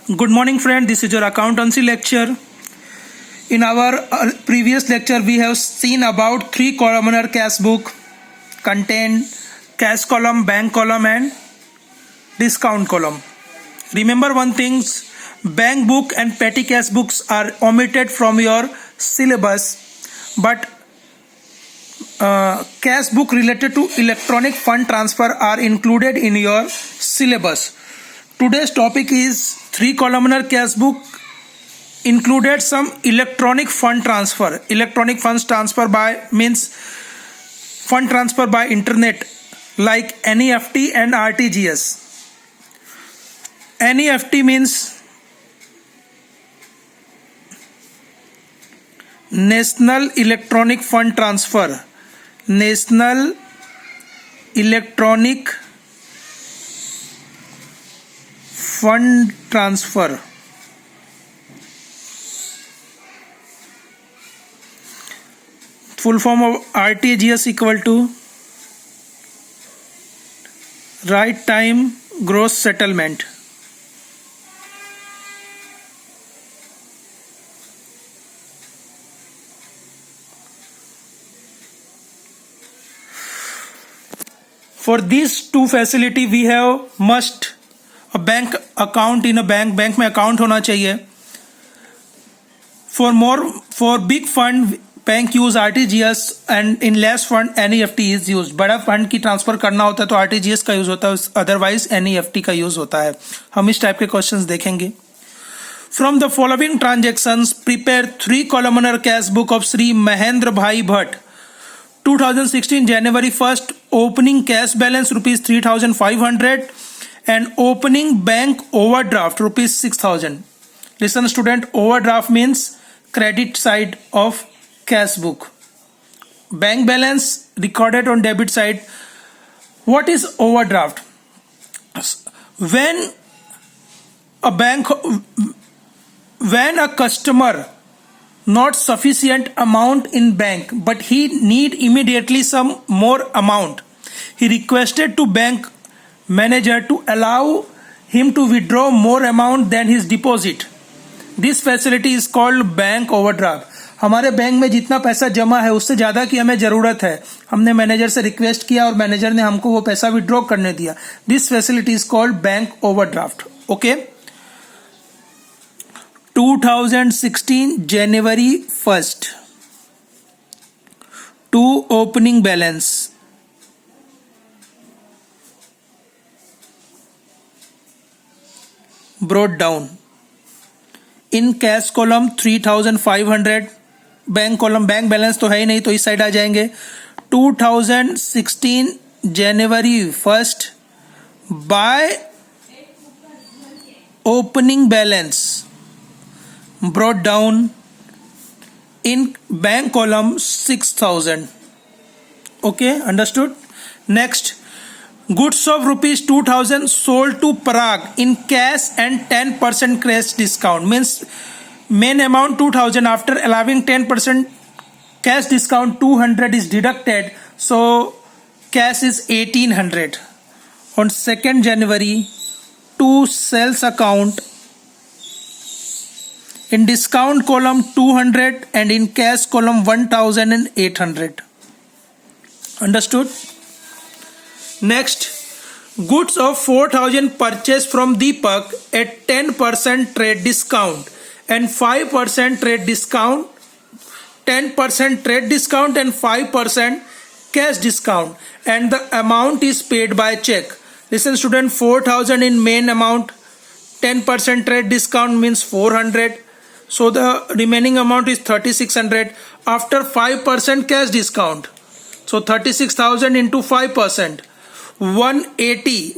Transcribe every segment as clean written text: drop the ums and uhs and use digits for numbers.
Good morning, friend. This is your accountancy lecture. In our previous lecture, we have seen about three columnar cash book contain cash column, bank column, and discount column. Remember one thing: bank book and petty cash books are omitted from your syllabus, but cash book related to electronic fund transfer are included in your syllabus. Today's topic is three columnar cash book included some electronic fund transfer. Electronic funds transfer by means fund transfer by internet like NEFT and RTGS. NEFT means National Electronic Fund Transfer. National Electronic Fund Transfer. Full form of RTGS equal to right time gross settlement. For these two facility we have must a bank account in a bank में account होना चाहिए. For big fund bank use RTGS and in less fund NEFT is used. बड़ा fund की transfer करना होता है तो RTGS का यूज होता है, अदरवाइज NEFT का यूज होता है. हम इस टाइप के क्वेश्चंस देखेंगे. From the following transactions, prepare three columnar cash book of Sri Mahendra Bhai Bhatt. 2016 January 1st, opening cash balance rupees 3,500 and opening bank overdraft rupees 6,000. Listen student, overdraft means credit side of cash book. Bank balance recorded on debit side. What is overdraft? When a customer not sufficient amount in bank but he need immediately some more amount, he requested to bank manager to allow him to withdraw more amount than his deposit. This facility is called bank overdraft. हमारे bank में जितना पैसा जमा है उससे ज़्यादा की हमें ज़रूरत है, हमने मैनेजर से रिक्वेस्ट किया और मैनेजर ने हमको वो पैसा विड्रॉ करने दिया. This facility is called bank overdraft. Okay. 2016 January 1st to opening balance. Brought down. In cash column 3,500. Bank column bank balance तो है ही नहीं तो इस साइड आ जाएंगे. 2016 January 1st by opening balance brought down in bank column 6,000. Okay, understood. Next, goods of rupees 2,000 sold to Parag in cash and 10% cash discount. Means main amount 2,000, after allowing 10% cash discount 200 is deducted, so cash is 1,800. On 2nd January, to sales account, in discount column 200 and in cash column 1,800. Understood. Next, goods of 4,000 purchased from Deepak at 10% trade discount and 5% trade discount, 10% trade discount and 5% cash discount, and the amount is paid by check. Listen student, 4,000 in main amount, 10% trade discount means 400, so the remaining amount is 3,600 after 5% cash discount, so 36,000 into 5%, 180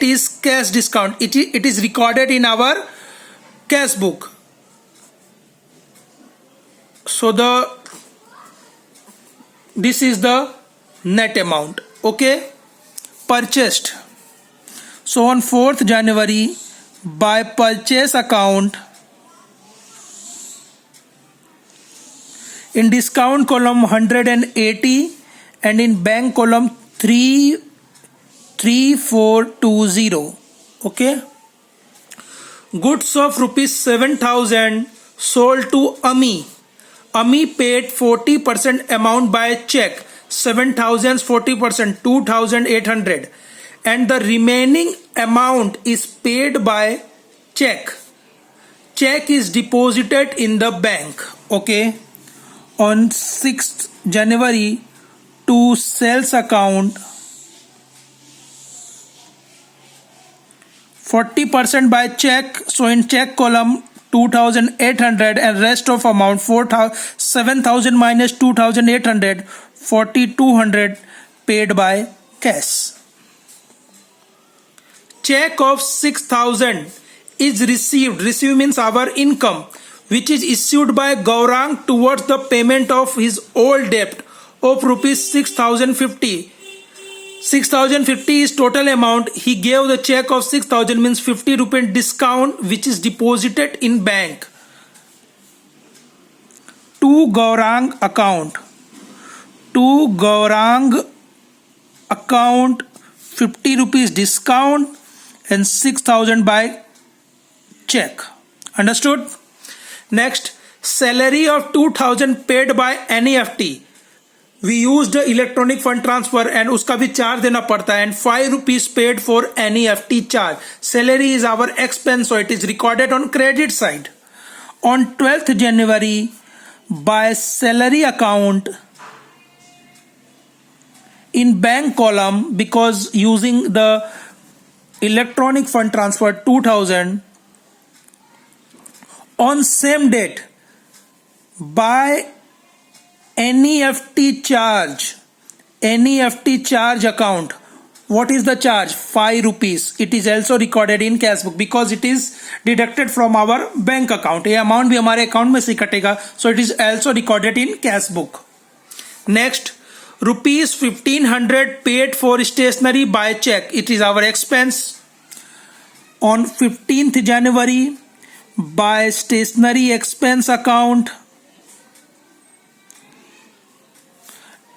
is cash discount. It is recorded in our cash book. So this is the net amount. Okay, purchased. So on 4th January, by purchase account, in discount column 180 and in bank column 3420. Okay, Goods of rupees 7,000 sold to Ami. Ami paid 40% amount by check. 7,000 40%, 2,800, and the remaining amount is paid by check. Check is deposited in the bank. Okay. On 6th January, to sales account, 40% by check. So in check column 2,800 and rest of amount 7,000 minus 2,800, 4,200 paid by cash. Check of 6,000 is received. Receive means our income, which is issued by Gaurang towards the payment of his old debt of rupees 6,050. 6,050 is total amount. He gave the check of 6,000 means 50 rupee discount, which is deposited in bank. To Gaurang account. To Gaurang account, 50 rupees discount and 6,000 by check. Understood? Next, salary of 2,000 paid by NEFT. We used electronic fund transfer and उसका भी charge देना पड़ता है, and 5 rupees paid for NEFT charge. Salary is our expense, so it is recorded on credit side. On 12th January, by salary account in bank column, because using the electronic fund transfer 2,000, on same date by NEFT charge account. What is the charge? 5 rupees. It is also recorded in cash book because it is deducted from our bank account. ये amount भी हमारे account में से कटेगा, so it is also recorded in cash book. Next, rupees 1,500 paid for stationery by check. It is our expense. On 15th January, by stationery expense account,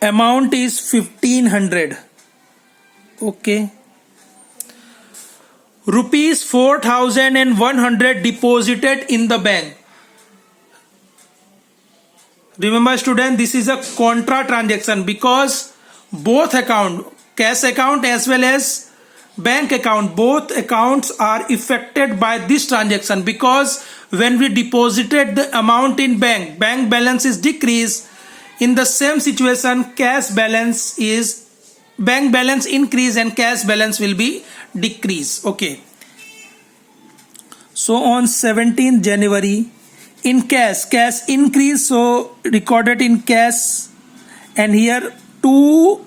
amount is 1,500. Okay. Rupees 4,100 deposited in the bank. Remember student, this is a contra transaction because both account, cash account as well as bank account, both accounts are affected by this transaction, because when we deposited the amount in bank balance is decreased. In the same situation, bank balance increase and cash balance will be decrease. Okay. So on 17th January, in cash increase, so recorded in cash, and here to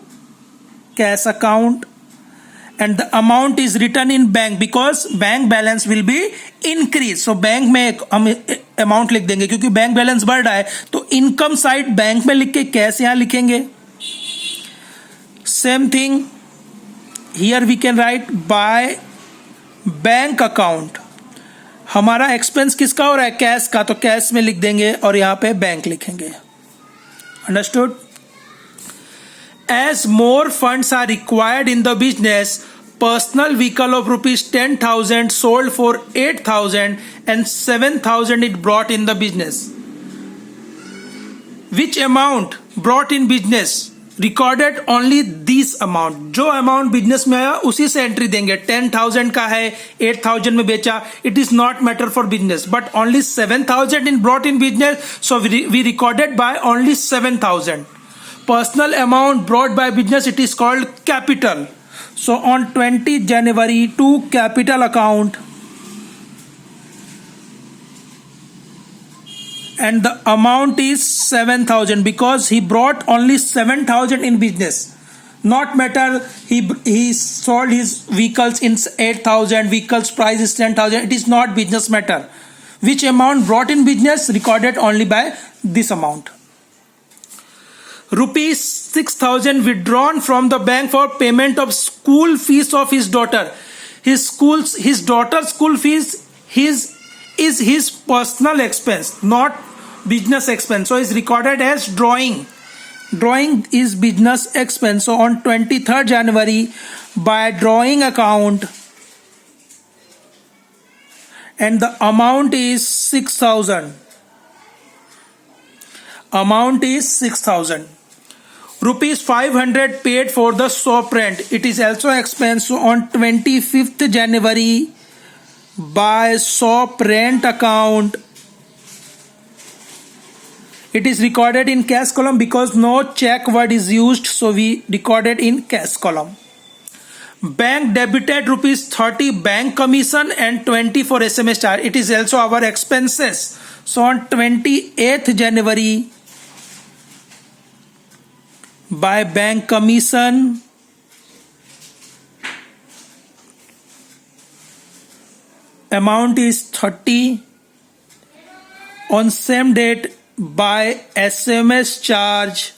cash account, and the amount is written in bank because bank balance will be increased. So bank में हम amount लिख देंगे क्योंकि bank balance बढ़ रहा है, तो income side bank में लिख के कैश यहाँ लिखेंगे. Same thing here we can write by bank account. हमारा एक्सपेंस किसका हो रहा है? कैश का, तो कैश में लिख देंगे और यहाँ पे बैंक लिखेंगे. Understood? As more funds are required in the business, personal vehicle of rupees 10,000 sold for 8,000 and 7,000 it brought in the business. Which amount brought in business? Recorded only this amount. जो amount business में आया उसी से entry देंगे. 10,000 का है, 8,000 में बेचा. It is not matter for business, but only 7,000 in brought in business. So we recorded by only 7,000. Personal amount brought by business, it is called capital. So on 20th January, to capital account, and the amount is 7,000 because he brought only 7,000 in business. Not matter he sold his vehicles in 8,000, vehicles price is 10,000. It is not business matter. Which amount brought in business? Recorded only by this amount. Rupees 6,000 withdrawn from the bank for payment of school fees of his daughter. His daughter's school fees is his personal expense, not business expense. So it's recorded as drawing. Drawing is business expense. So on 23rd January, by drawing account, and the amount is 6,000. Amount is 6,000. Rupees 500 paid for the shop rent. It is also expense on 25th January by shop rent account. It is recorded in cash column because no check word is used, so we recorded in cash column. Bank debited rupees 30 bank commission and 20 for SMS charge. It is also our expenses. So on 28th January by bank commission, amount is 30. On same date by SMS charge,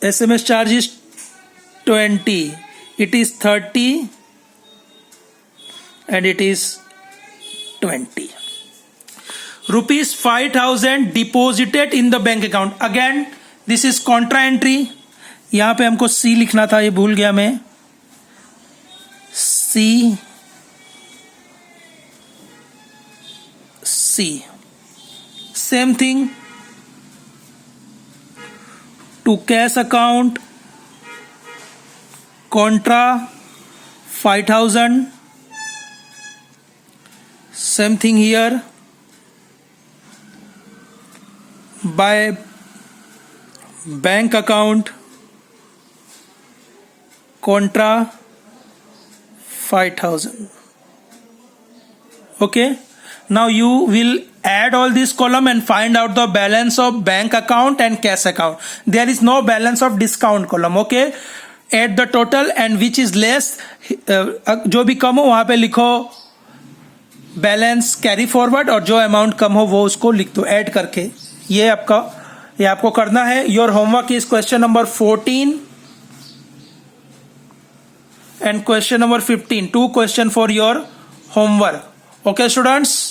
SMS charge is 20. It is 30 and it is 20. Rupees 5,000 deposited in the bank account. Again, this is contra entry. यहाँ पे हमको C लिखना था, ये भूल गया मैं. C. Same thing to cash account, contra 5,000. Same thing here. By bank account, contra 5,000. Okay. Now you will add all this column and find out the balance of bank account and cash account. There is no balance of discount column. Okay. Add the total and which is less. जो भी कम हो वहां पे लिखो balance carry forward, और जो amount कम हो वो उसको लिख दो ऐड करके. ये आपको करना है. Your homework is question number 14 and question number 15. 2 questions for your homework. Okay students.